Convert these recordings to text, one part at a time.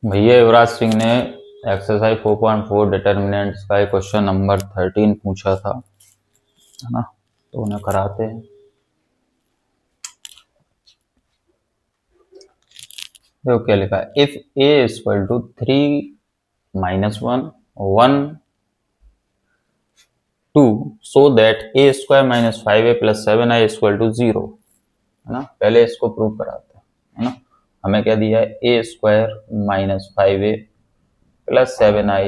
भैया युवराज सिंह ने exercise 4.4 determinants का एक क्वेश्चन नंबर 13 पूछा था, है ना। तो उन्हें कराते हैं। देखो क्या लिखा है, if a equal to 3 - 1 2 so that a square minus 5a plus 7i equal to 0, है ना। पहले इसको प्रूव कराते हैं, है ना। हमें क्या दिया है, a square minus 5a plus 7i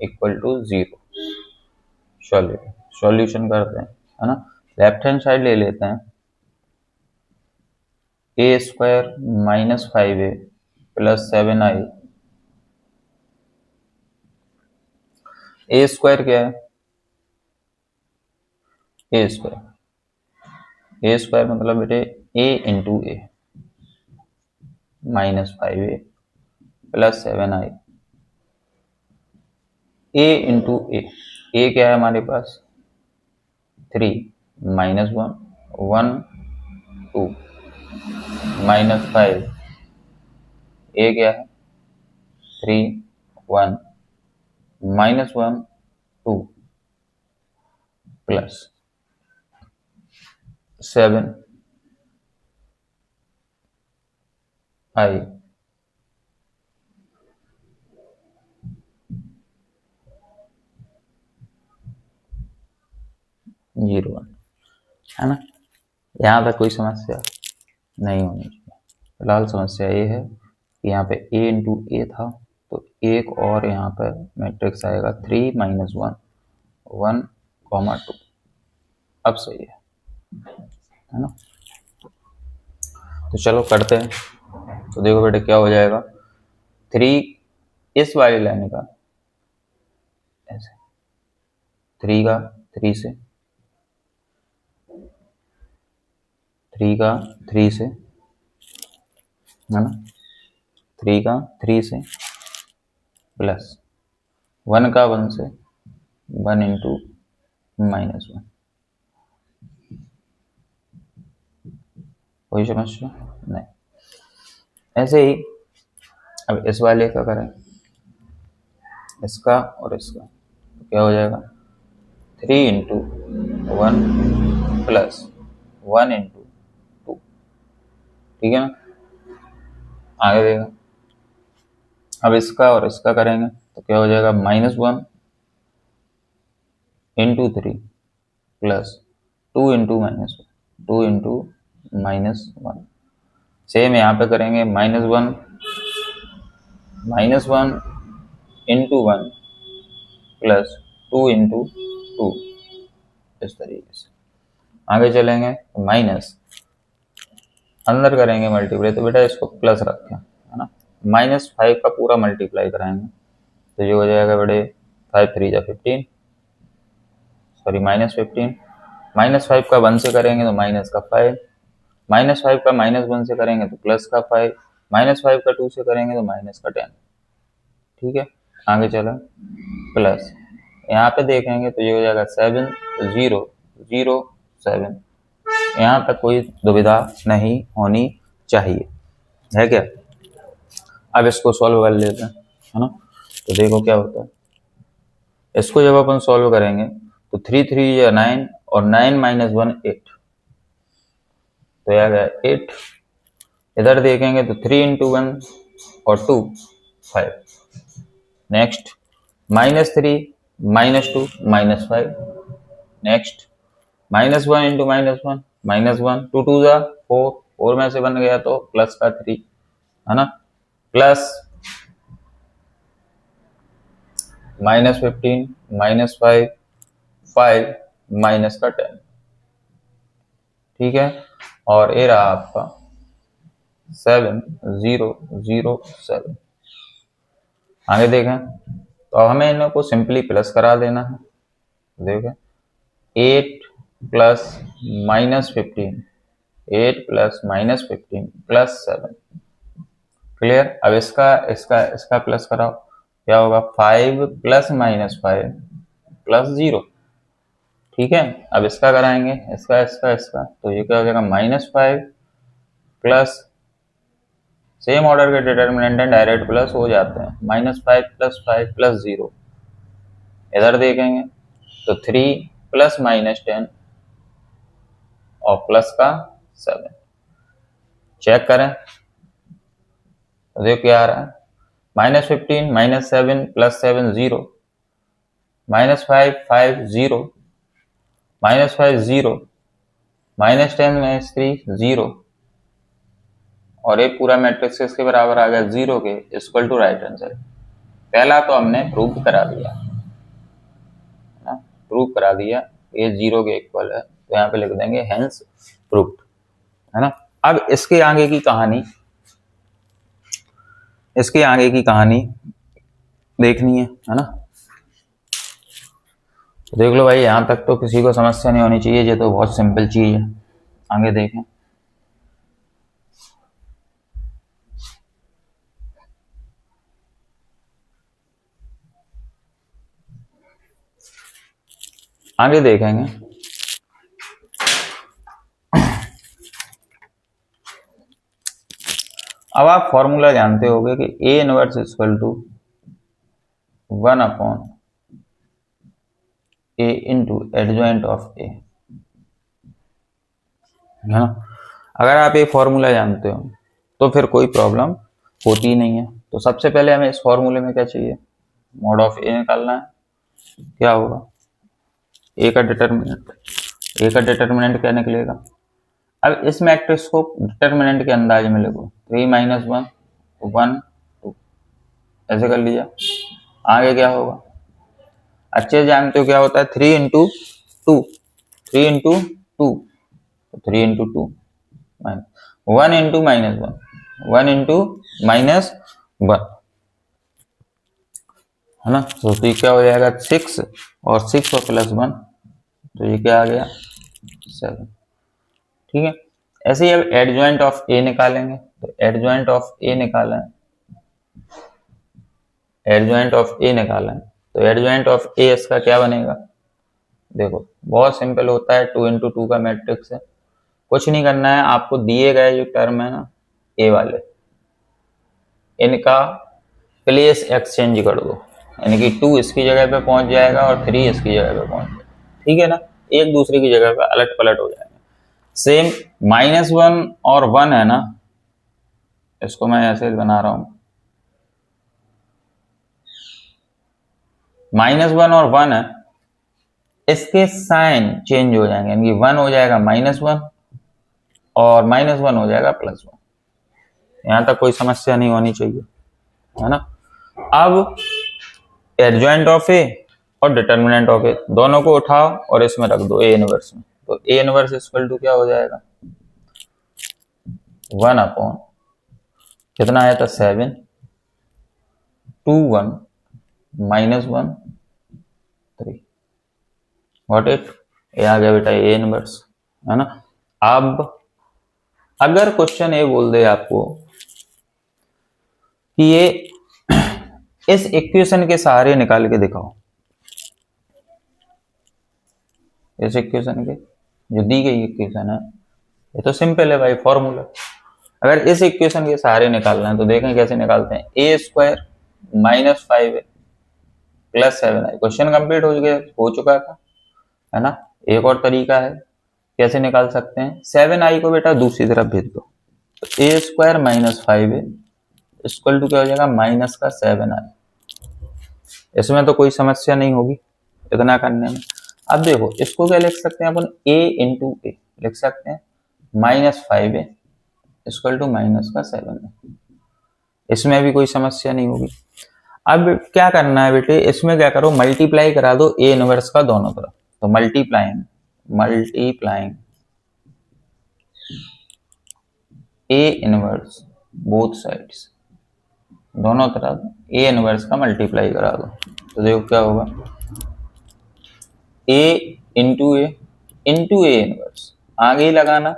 equal to 0। Solution करते हैं, है ना। लेफ्ट हैंड साइड ले लेते हैं, a square minus 5a plus 7i। a square क्या है, a स्क्वायर मतलब बेटे a into a minus 5a plus 7i। a into a क्या है हमारे पास 3 - 1 1 2 माइनस 5, a क्या है 3 1 माइनस 1 2 प्लस 7i 0 है ना। यहाँ तक कोई समस्या नहीं होनी चाहिए। फिलहाल समस्या ये है कि यहाँ पे a इंटू ए था, तो एक और यहाँ पे मैट्रिक्स आएगा 3 - 1 1, 2। अब सही है ना। तो चलो करते हैं। तो देखो बेटे क्या हो जाएगा, 3 इस वाली लाइन का ऐसे 3 का 3 से 3 का 3 से, है ना। 3 का 3 से प्लस 1 का 1 से 1 इंटू माइनस 1। कोई समस्या नहीं। ऐसे ही अब इस वाले का करें, इसका और इसका, तो क्या हो जाएगा 3 इंटू 1 प्लस 1 इंटू 2, ठीक है ना। आगे देगा, अब इसका और इसका करेंगे तो क्या हो जाएगा -1 into 3 plus 2 into minus 2 into -1। Same यहाँ पे करेंगे -1 इंटू 1 प्लस 2 इंटू 2, इस तरीके से आगे चलेंगे। माइनस अंदर करेंगे मल्टीप्लाई, तो बेटा इसको प्लस रखें, है ना। -5 का पूरा मल्टीप्लाई कराएंगे तो ये हो जाएगा बेटे 5 3 जा 15, सॉरी -15। -5 का 1 से करेंगे तो माइनस का 5, -5 का -1 से करेंगे तो प्लस का 5, -5 का 2 से करेंगे तो माइनस का 10, ठीक है। आगे चलें प्लस, यहाँ पे देखेंगे तो ये हो जाएगा 7 0 0 7। यहाँ तक कोई दुविधा नहीं होनी चाहिए, है क्या। अब इसको सॉल्व कर लेते हैं, है ना। तो देखो क्या होता है, इसको जब अपन सॉल्व करेंगे तो 3 3 या 9 और 9 - 1 8, तो यह गया 8। इधर देखेंगे तो 3 इंटू 1 और 2 5। नेक्स्ट -3 -2 -5। नेक्स्ट -1 इंटू -1 -1 2 2 जा 4, 4 में से बन गया तो प्लस का 3, है ना। प्लस -15 -5 5 माइनस का 10, ठीक है। और ये रहा आपका 7 0 0 7। आगे देखें तो अब हमें इन्हें को सिंपली प्लस करा देना है। देखें 8 प्लस -15 8 प्लस -15 प्लस 7, क्लियर। अब इसका इसका इसका प्लस कराओ, क्या होगा 5 प्लस -5 प्लस 0, ठीक है। अब इसका कराएंगे, इसका इसका इसका, तो ये क्या हो जाएगा -5 प्लस सेम ऑर्डर के डिटर्मिनेंट हैं, डायरेक्ट प्लस हो जाते हैं। -5 + 5 + 0 इधर देखेंगे तो 3 + -10 और प्लस का 7 चेक करें तो देखो क्या आ रहा है, -15 -7 + 7 0, -5 5 0, -5 0, -10 -3 0 और ये पूरा मैट्रिक्स किसके बराबर आ गया, 0 के, इक्वल टू राइट आंसर। पहला तो हमने प्रूव करा दिया ना, प्रूव करा दिया ये 0 के इक्वल है, तो यहाँ पे लिख देंगे हेंस प्रूव्ड, है ना। अब इसके आगे की कहानी, इसके आगे की कहानी देखनी है ना। तो देख लो भाई, यहां तक तो किसी को समस्या नहीं होनी चाहिए, ये तो बहुत सिंपल चीज है। आगे देखें, आगे देखेंगे। अब आप फॉर्मूला जानते होंगे कि A inverse equal to 1/A into adjoint of A, है ना। अगर आप ये फॉर्मूला जानते हो तो फिर कोई प्रॉब्लम होती ही नहीं है। तो सबसे पहले हमें इस फॉर्मूले में क्या चाहिए, मॉड ऑफ A निकालना है। क्या होगा, A का डिटर्मिनेंट क्या निकलेगा। अब इस मैट्रिक्स को डिटर्मिनेंट के अंदाज में लिखो, 3 - 1 1 2 ऐसे कर लिया। आगे क्या होगा, अच्छे जानते हो क्या होता है, 3 × 2 3 × 2 3 × 2 1 × -1 1 × -1 है ना। तो ये क्या हो जाएगा, 6 और 6 और +1, तो ये क्या आ गया 7, ठीक है। ऐसे ही अब एडजॉइंट ऑफ A निकालेंगे, तो एडजॉइंट ऑफ A निकाला है, एडजॉइंट ऑफ A निकाला है, तो एडजॉइंट ऑफ A इसका क्या बनेगा, देखो बहुत सिंपल होता है, 2 × 2 का मैट्रिक्स है। कुछ नहीं करना है आपको, दिए गए जो टर्म है ना A वाले, इनका प्लेस एक्सचेंज कर दो, यानी कि 2 इसकी जगह पे पहुंच जाएगा और 3 इसकी जगह पे पहुंच जाएगा, ठीक है ना। एक दूसरे की जगह पे अलट पलट हो जाएगा। सेम -1 और 1 है ना, इसको मैं ऐसे बना रहा हूं, -1 और 1 है, इसके साइन चेंज हो जाएंगे, यानी 1 हो जाएगा -1 और -1 हो जाएगा +1। यहां तक कोई समस्या नहीं होनी चाहिए, है ना। अब एडजॉइंट ऑफ A और डिटर्मिनेंट ऑफ A दोनों को उठाओ और इसमें रख दो A इनवर्स में, तो A इनवर्स इक्वल टू क्या हो जाएगा, 1/ कितना आया था 7 2 1 -1 3 व्हाट इट, ये आ गया बेटा A इनवर्स, है ना। अब अगर क्वेश्चन ये बोल दे आपको कि ये इस इक्वेशन के सहारे निकाल के दिखाओ, इस इक्वेशन के, जो दी गई इक्वेशन है, ये तो सिंपल है भाई फॉर्मूला। अगर इस इक्वेशन के सहारे निकालना है तो देखें कैसे निकालते हैं, A² - 5A + 7i, question complete हो चुका था, है ना। एक और तरीका है कैसे निकाल सकते हैं, 7i को बेटा दूसरी तरफ भेज दो, तो A² - 5A इक्वल टू क्या हो जाएगा, -7i। इसमें तो कोई समस्या नहीं होगी इतना करने में। अब देखो इसको क्या लिख सकते हैं अपन, A × A लिख सकते हैं, -5A इक्वल टू -7a, इसमें भी कोई समस्या नहीं होगी। अब क्या करना है बेटे, इसमें क्या करो, मल्टीप्लाई करा दो A इनवर्स का दोनों तरफ, तो multiplying A inverse both sides, दोनों तरफ A इनवर्स का मल्टीप्लाई करा दो, तो देखो क्या होगा, A × A इनवर्स, आगे ही लगाना,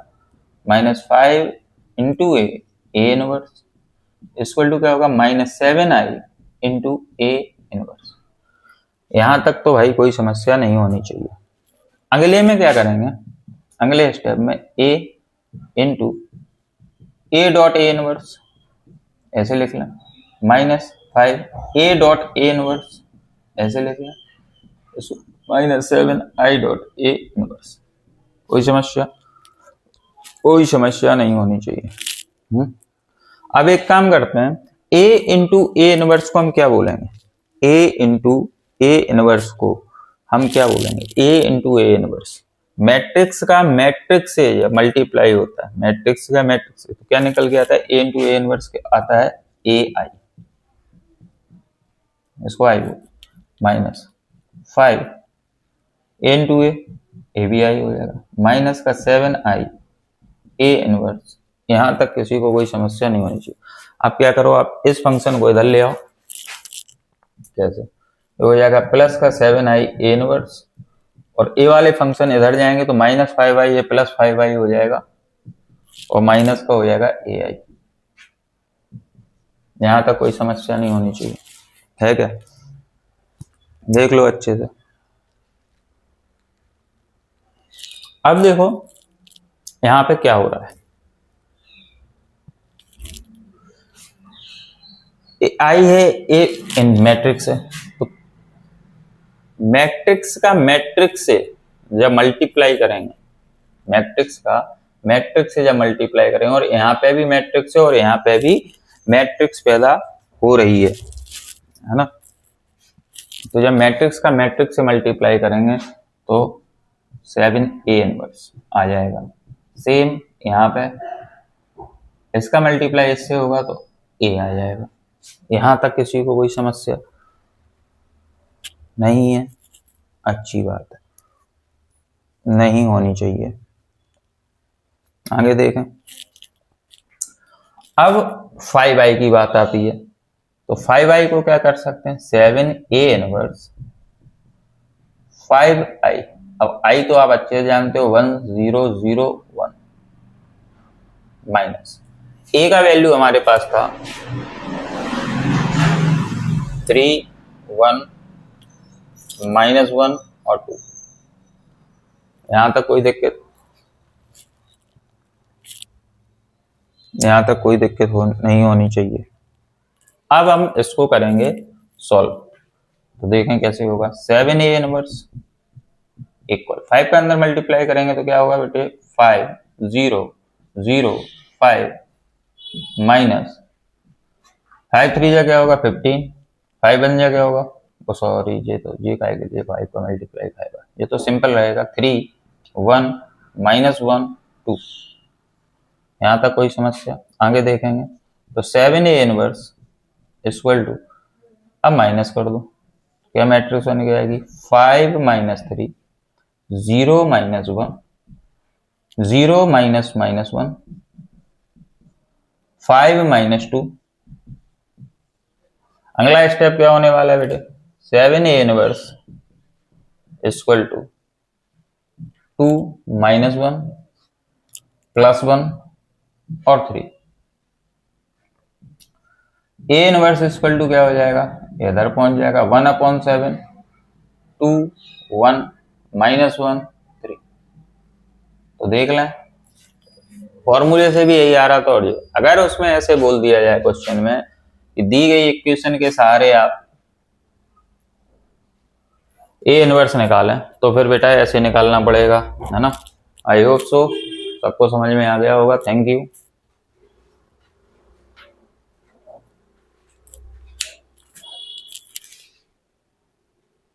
-5 × A इनवर्स इक्वल टू क्या होगा, -7i × A इनवर्स। यहां तक तो भाई कोई समस्या नहीं होनी चाहिए। अगले में क्या करेंगे, अगले स्टेप में A × A dot A inverse, ऐसे लिख लें, -5 A डॉट ए इनवर्स ऐसे लिख लें, -7 I डॉट ए इनवर्स। कोई समस्या नहीं होनी चाहिए। अब एक काम करते हैं, A इंटू ए इनवर्स को हम क्या बोलेंगे, A इंटू ए इनवर्स को हम क्या बोलेंगे, A into A inverse. Matrix का मैट्रिक्स से मल्टीप्लाई होता है, मैट्रिक्स का मैट्रिक्स से, तो क्या निकल के आता है, A इंटू ए इनवर्स आता है AI, इसको आई -5 A इंटू ए भी आई हो जाएगा, माइनस का 7I A इनवर्स। यहां तक किसी को कोई समस्या नहीं होनी चाहिए। आप क्या करो, आप इस फंक्शन को इधर ले आओ, कैसे हो जाएगा, प्लस का 7I A इनवर्स, और ए वाले फंक्शन इधर जाएंगे तो -5I ये +5I हो जाएगा, और माइनस का हो जाएगा AI। यहां तक कोई समस्या नहीं होनी चाहिए, है क्या? देख लो अच्छे से। अब देखो यहां पे क्या हो रहा है, आई है ए इन मैट्रिक्स है, तो मैट्रिक्स का मैट्रिक्स से जब मल्टीप्लाई करेंगे, मैट्रिक्स का मैट्रिक्स से जब मल्टीप्लाई करेंगे, और यहाँ पे भी मैट्रिक्स है और यहाँ पे भी मैट्रिक्स पैदा हो रही है ना, तो जब मैट्रिक्स का मैट्रिक्स से मल्टीप्लाई करेंगे तो 7A इनवर्स आ जाएगा। सेम यहाँ पे इसका मल्टीप्लाई इससे होगा तो A आ जाएगा। यहां तक किसी को कोई समस्या नहीं है, अच्छी बात है, नहीं होनी चाहिए। आगे देखें, अब 5I की बात आती है, तो 5I को क्या कर सकते हैं, 7A इनवर्स 5I। अब I तो आप अच्छे से जानते हो, 1 0 0 1 माइनस A का वैल्यू हमारे पास था 3 1 -1 और 2। यहां तक कोई दिक्कत, यहां तक कोई दिक्कत नहीं होनी चाहिए। अब हम इसको करेंगे सॉल्व, तो देखें कैसे होगा। 7A इनवर्स इक्वल 5 के अंदर मल्टीप्लाई करेंगे तो क्या होगा बेटे, 5 0 0 5 माइनस 5 3 जा क्या होगा 15, 5 बन जा क्या होगा, सॉरी ये तो ये का 5 का मल्टीप्लाई खाएगा, ये तो सिंपल रहेगा 3 1 -1 2। यहां तक कोई समस्या? आगे देखेंगे तो 7A इनवर्स इक्वल टू, अब माइनस कर दो, क्या मैट्रिक्स बन जाएगी, 5 -3 0 -1 0 -1 5 -2। अगला स्टेप क्या होने वाला है बेटे, 7A इनवर्स इक्वल टू 2 -1 +1 और 3। A इनवर्स इक्वल टू क्या हो जाएगा, इधर पहुंच जाएगा 1/7 2 1 -1 3। तो देख लें फॉर्मूले से भी यही आ रहा था, और अगर उसमें ऐसे बोल दिया जाए क्वेश्चन में कि दी गई इक्वेशन के सहारे आप A इनवर्स निकालें, तो फिर बेटा ऐसे निकालना पड़ेगा, है ना। आई होप सो सबको समझ में आ गया होगा। Thank you.